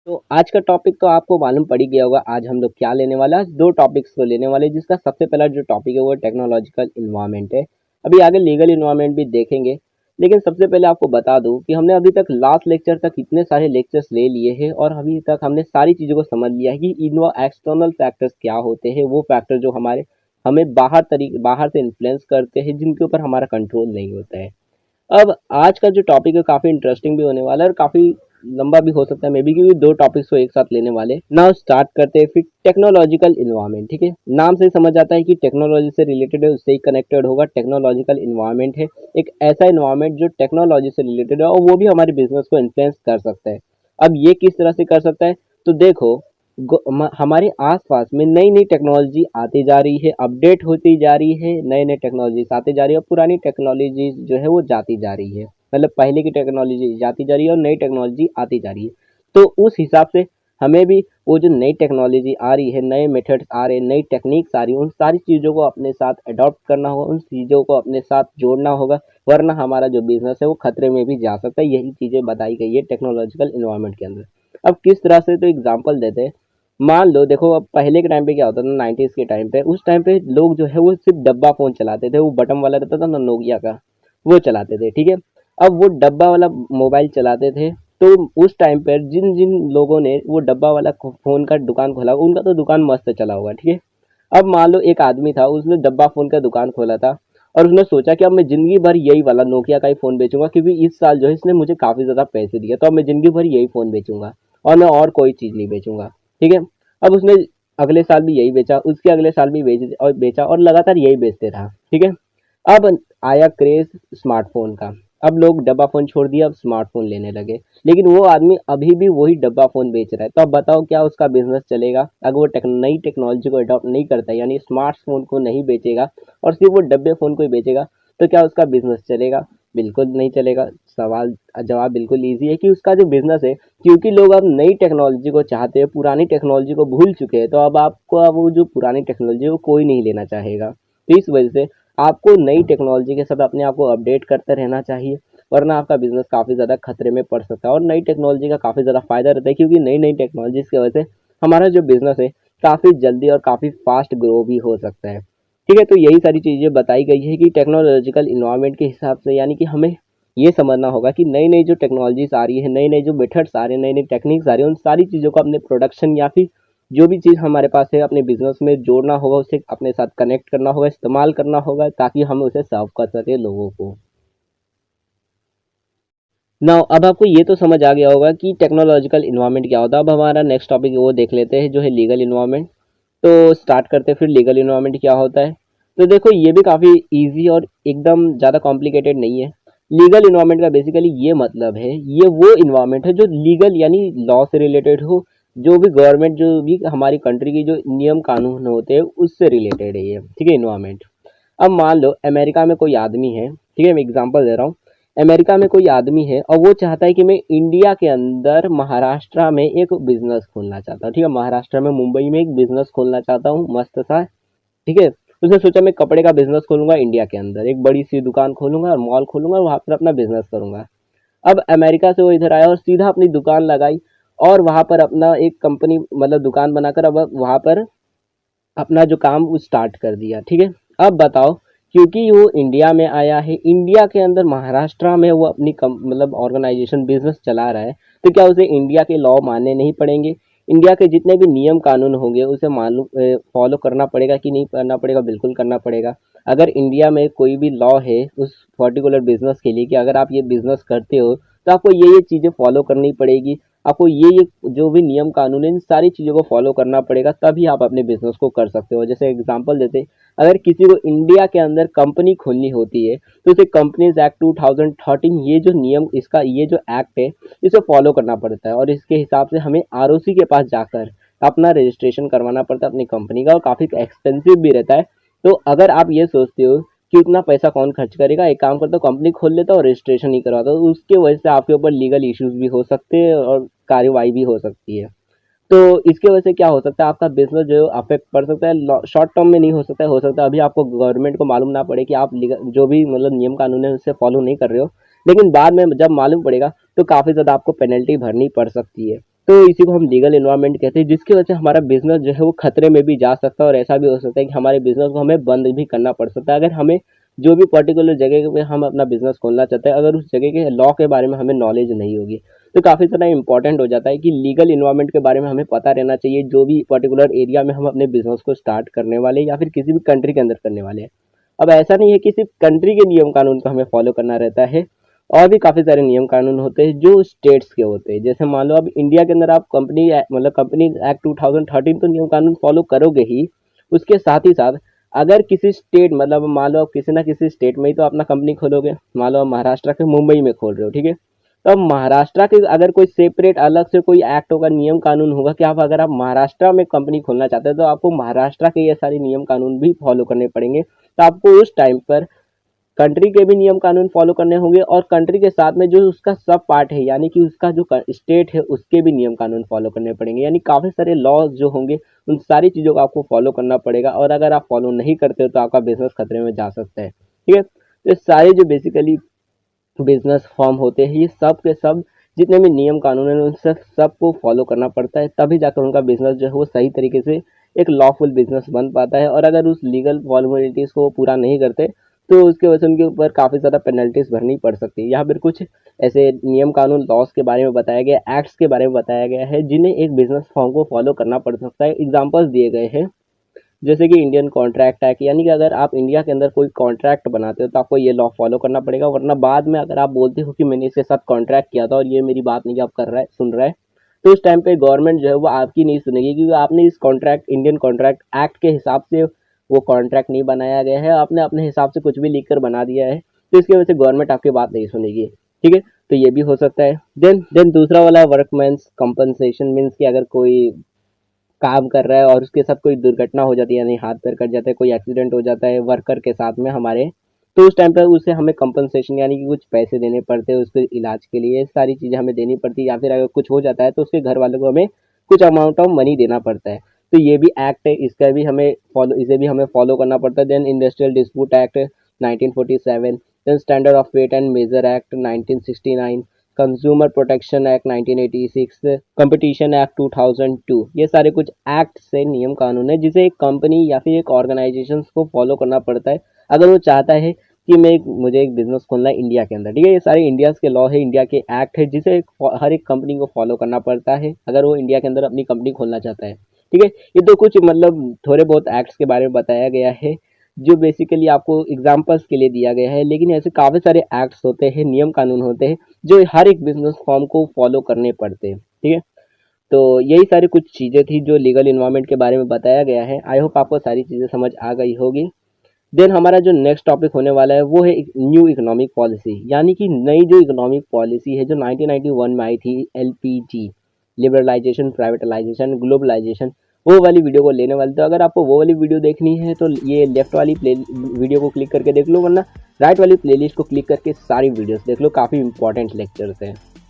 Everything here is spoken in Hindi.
तो आज का टॉपिक तो आपको मालूम पड़ ही गया होगा। आज हम लोग क्या लेने वाला है, दो टॉपिक्स को लेने वाले, जिसका सबसे पहला जो टॉपिक है वो टेक्नोलॉजिकल इन्वायरमेंट है। अभी आगे लीगल इन्वायरमेंट भी देखेंगे, लेकिन सबसे पहले आपको बता दूं कि हमने अभी तक लास्ट लेक्चर तक इतने सारे लेक्चर्स ले लिए हैं और अभी तक हमने सारी चीज़ों को समझ लिया है कि एक्सटर्नल फैक्टर्स क्या होते हैं, वो फैक्टर जो हमें बाहर से इन्फ्लुएंस करते हैं, जिनके ऊपर हमारा कंट्रोल नहीं होता है। अब आज का जो टॉपिक है काफी इंटरेस्टिंग भी होने वाला है और काफी लंबा भी हो सकता है मे बी, क्योंकि दो टॉपिक्स को एक साथ लेने वाले। नाउ स्टार्ट करते हैं फिर टेक्नोलॉजिकल इन्वायरमेंट। ठीक है, नाम से ही समझ आता है कि टेक्नोलॉजी से रिलेटेड है, उससे ही कनेक्टेड होगा। टेक्नोलॉजिकल इन्वायरमेंट है एक ऐसा इन्वायरमेंट जो टेक्नोलॉजी से रिलेटेड है और वो भी हमारे बिजनेस को इन्फ्लुएंस कर सकता है। अब ये किस तरह से कर सकता है, तो देखो, हमारे आसपास में नई नई टेक्नोलॉजी आती जा रही है, अपडेट होती जा रही है, नए नए टेक्नोलॉजीज आती जा रही है और पुरानी टेक्नोलॉजी जो है वो जाती जा रही है। मतलब पहले की टेक्नोलॉजी जाती जा रही है और नई टेक्नोलॉजी आती जा रही है। तो उस हिसाब से हमें भी वो जो नई टेक्नोलॉजी आ रही है, नए मेथड्स आ रहे हैं, नई टेक्निक्स आ रही है, उन सारी चीज़ों को अपने साथ अडॉप्ट करना होगा, उन चीज़ों को अपने साथ जोड़ना होगा, वरना हमारा जो बिजनेस है वो खतरे में भी जा सकता है। यही चीज़ें बताई गई है टेक्नोलॉजिकल इन्वायरमेंट के अंदर। अब किस तरह से, तो एग्जाम्पल देते हैं। मान लो, देखो, अब पहले के टाइम पे क्या होता था, 90s के टाइम पे, उस टाइम पे लोग जो है वो सिर्फ डब्बा फोन चलाते थे, वो बटन वाला रहता था ना, नोकिया का, वो चलाते थे। ठीक है, अब वो डब्बा वाला मोबाइल चलाते थे। तो उस टाइम पर जिन जिन लोगों ने वो डब्बा वाला फोन का दुकान खोला, उनका तो दुकान मस्त चला होगा। ठीक है, अब मान लो एक आदमी था, उसने डब्बा फोन का दुकान खोला था और उसने सोचा कि अब मैं जिंदगी भर यही वाला नोकिया का ही फोन बेचूंगा, क्योंकि इस साल जो है इसने मुझे काफी ज्यादा पैसे दिए, तो अब मैं जिंदगी भर यही फोन बेचूंगा और मैं और कोई चीज नहीं बेचूंगा। ठीक है, अब उसने अगले साल भी यही बेचा, उसके अगले साल भी बेचा और लगातार यही बेचते रहा। ठीक है, अब आया क्रेज स्मार्टफोन का। अब लोग डब्बा फोन छोड़ दिया, अब स्मार्टफोन लेने लगे। लेकिन वो आदमी अभी भी वही डब्बा फोन बेच रहा है, तो अब बताओ क्या उसका बिजनेस चलेगा? अगर वो नई टेक्नोलॉजी को अडॉप्ट नहीं करता है, यानी स्मार्टफोन को नहीं बेचेगा और सिर्फ वो डब्बे फोन को ही बेचेगा, तो क्या उसका बिजनेस चलेगा? बिल्कुल नहीं चलेगा। सवाल जवाब बिल्कुल ईजी है कि उसका जो बिजनेस है, क्योंकि लोग अब नई टेक्नोलॉजी को चाहते हैं, पुरानी टेक्नोलॉजी को भूल चुके हैं, तो अब आपको अब वो जो पुरानी टेक्नोलॉजी है वो कोई नहीं लेना चाहेगा। तो इस वजह से आपको नई टेक्नोलॉजी के साथ अपने आप को अपडेट करते रहना चाहिए, वरना आपका बिजनेस काफ़ी ज़्यादा खतरे में पड़ सकता है। और नई टेक्नोलॉजी का काफ़ी ज़्यादा फायदा रहता है, क्योंकि नई नई टेक्नोलॉजीज की वजह से हमारा जो बिजनेस है काफ़ी जल्दी और काफ़ी फास्ट ग्रो भी हो सकता है। ठीक है, तो यही सारी चीज़ें बताई गई है कि टेक्नोलॉजिकल इन्वायरमेंट के हिसाब से, यानी कि हमें ये समझना होगा कि नई नई जो टेक्नोलॉजीज आ रही है, नई नई जो मेथड्स आ रहे हैं, नई नई टेक्निक्स आ रही है, उन सारी चीज़ों को अपने प्रोडक्शन या फिर जो भी चीज़ हमारे पास है अपने बिजनेस में जोड़ना होगा, उसे अपने साथ कनेक्ट करना होगा, इस्तेमाल करना होगा, ताकि हम उसे सर्व कर सके लोगों को। नाउ अब आपको ये तो समझ आ गया होगा कि टेक्नोलॉजिकल इन्वायरमेंट क्या होता है। अब हमारा नेक्स्ट टॉपिक वो देख लेते हैं, जो है लीगल इन्वायरमेंट। तो स्टार्ट करते हैं फिर लीगल इन्वायरमेंट क्या होता है। तो देखो, ये भी काफ़ी इजी और एकदम ज़्यादा कॉम्प्लिकेटेड नहीं है। लीगल इन्वायरमेंट का बेसिकली ये मतलब है, ये वो इन्वायरमेंट है जो लीगल यानी लॉ से रिलेटेड हो, जो भी गवर्नमेंट, जो भी हमारी कंट्री की जो नियम कानून होते हैं उससे रिलेटेड है ये। ठीक है, इन्वायरमेंट। अब मान लो अमेरिका में कोई आदमी है, ठीक है, मैं एग्जांपल दे रहा हूँ। अमेरिका में कोई आदमी है और वो चाहता है कि मैं इंडिया के अंदर महाराष्ट्र में एक बिजनेस खोलना चाहता हूँ। ठीक है, महाराष्ट्र में मुंबई में एक बिजनेस खोलना चाहता हूँ, मस्त सा। ठीक है, उसने सोचा मैं कपड़े का बिजनेस खोलूंगा इंडिया के अंदर, एक बड़ी सी दुकान खोलूंगा और मॉल खोलूंगा और वहां पर अपना बिजनेस करूंगा। अब अमेरिका से वो इधर आया और सीधा अपनी दुकान लगाई और वहां पर अपना एक कंपनी, मतलब दुकान बनाकर अब वहां पर अपना जो काम वो स्टार्ट कर दिया। ठीक है, अब बताओ, क्योंकि वो इंडिया में आया है, इंडिया के अंदर महाराष्ट्र में वो अपनी मतलब ऑर्गेनाइजेशन बिजनेस चला रहा है, तो क्या उसे इंडिया के लॉ मानने नहीं पड़ेंगे? इंडिया के जितने भी नियम कानून होंगे उसे मालूम फॉलो करना पड़ेगा कि नहीं करना पड़ेगा? बिल्कुल करना पड़ेगा। अगर इंडिया में कोई भी लॉ है उस पर्टिकुलर बिजनेस के लिए कि अगर आप ये बिजनेस करते हो तो आपको ये चीज़ें फॉलो करनी पड़ेगी, आपको ये जो भी नियम कानून है इन सारी चीज़ों को फॉलो करना पड़ेगा, तभी आप अपने बिजनेस को कर सकते हो। जैसे एग्जांपल देते, अगर किसी को इंडिया के अंदर कंपनी खोलनी होती है तो उसे कंपनीज एक्ट 2013, ये जो नियम, इसका ये जो एक्ट है, इसे फॉलो करना पड़ता है और इसके हिसाब से हमें आरओसी के पास जाकर अपना रजिस्ट्रेशन करवाना पड़ता है अपनी कंपनी का, और काफ़ी एक्सपेंसिव भी रहता है। तो अगर आप ये सोचते हो कि उतना पैसा कौन खर्च करेगा, एक काम करता हूँ कंपनी खोल लेता और रजिस्ट्रेशन ही करवाता, तो उसके वजह से आपके ऊपर लीगल इश्यूज भी हो सकते हैं और कार्रवाई भी हो सकती है। तो इसके वजह से क्या हो सकता है, आपका बिजनेस जो है अफेक्ट पड़ सकता है। शॉर्ट टर्म में नहीं हो सकता अभी आपको गवर्नमेंट को मालूम ना पड़े कि आप जो भी मतलब नियम कानून है उससे फॉलो नहीं कर रहे हो, लेकिन बाद में जब मालूम पड़ेगा तो काफ़ी ज़्यादा आपको पेनल्टी भरनी पड़ सकती है। तो इसी को हम लीगल इन्वायरमेंट कहते हैं, जिसकी वजह से हमारा बिजनेस जो है वो खतरे में भी जा सकता है और ऐसा भी हो सकता है कि हमारे बिजनेस को हमें बंद भी करना पड़ सकता है। अगर हमें जो भी पर्टिकुलर जगह पे हम अपना बिजनेस खोलना चाहते हैं, अगर उस जगह के लॉ के बारे में हमें नॉलेज नहीं होगी, तो काफ़ी ज़्यादा इंपॉर्टेंट हो जाता है कि लीगल इन्वायरमेंट के बारे में हमें पता रहना चाहिए, जो भी पर्टिकुलर एरिया में हम अपने बिजनेस को स्टार्ट करने वाले या फिर किसी भी कंट्री के अंदर करने वाले हैं। अब ऐसा नहीं है कि सिर्फ कंट्री के नियम कानून को हमें फॉलो करना रहता है, और भी काफ़ी सारे नियम कानून होते हैं जो स्टेट्स के होते हैं। जैसे मान लो अब इंडिया के अंदर आप कंपनी एक्ट 2013 तो नियम कानून फॉलो करोगे ही, उसके साथ ही साथ अगर किसी स्टेट मतलब मान लो आप किसी ना किसी स्टेट में ही तो अपना कंपनी खोलोगे, मान लो आप महाराष्ट्र के मुंबई में खोल रहे हो, ठीक है। तो अब महाराष्ट्र के अगर कोई सेपरेट अलग से कोई एक्ट होगा, नियम कानून होगा कि आप अगर आप महाराष्ट्र में कंपनी खोलना चाहते हो तो आपको महाराष्ट्र के ये सारे नियम कानून भी फॉलो करने पड़ेंगे। तो आपको उस टाइम पर कंट्री के भी नियम कानून फॉलो करने होंगे और कंट्री के साथ में जो उसका सब पार्ट है यानी कि उसका जो स्टेट है उसके भी नियम कानून फॉलो करने पड़ेंगे। यानी काफ़ी सारे लॉज जो होंगे उन सारी चीज़ों को आपको फॉलो करना पड़ेगा, और अगर आप फॉलो नहीं करते हो तो आपका बिजनेस खतरे में जा सकता है, ठीक है। तो ये सारे जो बेसिकली बिजनेस फॉर्म होते हैं, ये सब के सब जितने भी नियम कानून हैं उन सबको फॉलो करना पड़ता है, तभी जाकर उनका बिजनेस जो है वो सही तरीके से एक लॉफुल बिजनेस बन पाता है। और अगर उस लीगल फॉर्मेलिटीज़ को पूरा नहीं करते तो उसके वजह से उनके ऊपर काफ़ी ज़्यादा पेनल्टीज भरनी पड़ सकती है। यहाँ पर कुछ ऐसे नियम कानून लॉस के बारे में बताया गया, एक्ट्स के बारे में बताया गया है जिन्हें एक बिजनेस फॉर्म को फॉलो करना पड़ सकता है। एग्जाम्पल्स दिए गए हैं जैसे कि इंडियन कॉन्ट्रैक्ट एक्ट, यानी कि अगर आप इंडिया के अंदर कोई कॉन्ट्रैक्ट बनाते हो तो आपको ये लॉ फॉलो करना पड़ेगा, वरना बाद में अगर आप बोलते हो कि मैंने इसके साथ कॉन्ट्रैक्ट किया था और ये मेरी बात नहीं आप कर रहा है सुन रहा है, तो उस टाइम पे गवर्नमेंट जो है वो आपकी नहीं सुनेगी, क्योंकि आपने इस कॉन्ट्रैक्ट इंडियन कॉन्ट्रैक्ट एक्ट के हिसाब से वो कॉन्ट्रैक्ट नहीं बनाया गया है, आपने अपने हिसाब से कुछ भी लिख कर बना दिया है, तो इसकी वजह से गवर्नमेंट आपकी बात नहीं सुनेगी, ठीक है। तो ये भी हो सकता है। देन दूसरा वाला वर्कमैन्स कंपनसेशन मीन्स कि अगर कोई काम कर रहा है और उसके साथ कोई दुर्घटना हो जाती है, यानी हाथ पैर कट जाता है, कोई एक्सीडेंट हो जाता है वर्कर के साथ में हमारे, तो उस टाइम पर उसे हमें कंपनसेशन यानी कि कुछ पैसे देने पड़ते हैं उसके इलाज के लिए, सारी चीज़ें हमें देनी पड़ती है, या फिर अगर कुछ हो जाता है तो उसके घर वालों को हमें कुछ अमाउंट ऑफ मनी देना पड़ता है। तो ये भी एक्ट है, इसका भी हमें फॉलो इसे भी हमें फॉलो करना पड़ता है। Then industrial dispute act 1947, then standard of weight and measure act 1969, consumer protection act 1986, competition act 2002, ये सारे कुछ एक्ट से नियम कानून है जिसे एक कंपनी या फिर एक ऑर्गेनाइजेशन को फॉलो करना पड़ता है अगर वो चाहता है कि मुझे एक बिजनेस खोलना है इंडिया के अंदर, ठीक है। ये सारे इंडिया के लॉ है, इंडिया के एक्ट है जिसे हर एक कंपनी को फॉलो करना पड़ता है अगर वो इंडिया के अंदर अपनी कंपनी खोलना चाहता है, ठीक है। ये तो कुछ मतलब थोड़े बहुत एक्ट्स के बारे में बताया गया है जो बेसिकली आपको एग्जाम्पल्स के लिए दिया गया है, लेकिन ऐसे काफ़ी सारे एक्ट्स होते हैं, नियम कानून होते हैं जो हर एक बिजनेस फॉर्म को फॉलो करने पड़ते हैं, ठीक है। तो यही सारी कुछ चीज़ें थी जो लीगल इन्वायरमेंट के बारे में बताया गया है। आई होप आपको सारी चीज़ें समझ आ गई होगी। देन हमारा जो नेक्स्ट टॉपिक होने वाला है वो है न्यू इकोनॉमिक पॉलिसी, यानी कि नई जो इकोनॉमिक पॉलिसी है जो 1991 में आई थी, LPG, लिबरलाइजेशन, प्राइवेटाइजेशन, ग्लोबलाइजेशन, वो वाली वीडियो को लेने वाले। तो अगर आपको वो वाली वीडियो देखनी है तो ये लेफ्ट वाली वीडियो को क्लिक करके देख लो, वरना राइट वाली प्लेलिस्ट को क्लिक करके सारी वीडियोस देख लो, काफ़ी इंपॉर्टेंट लेक्चर्स हैं।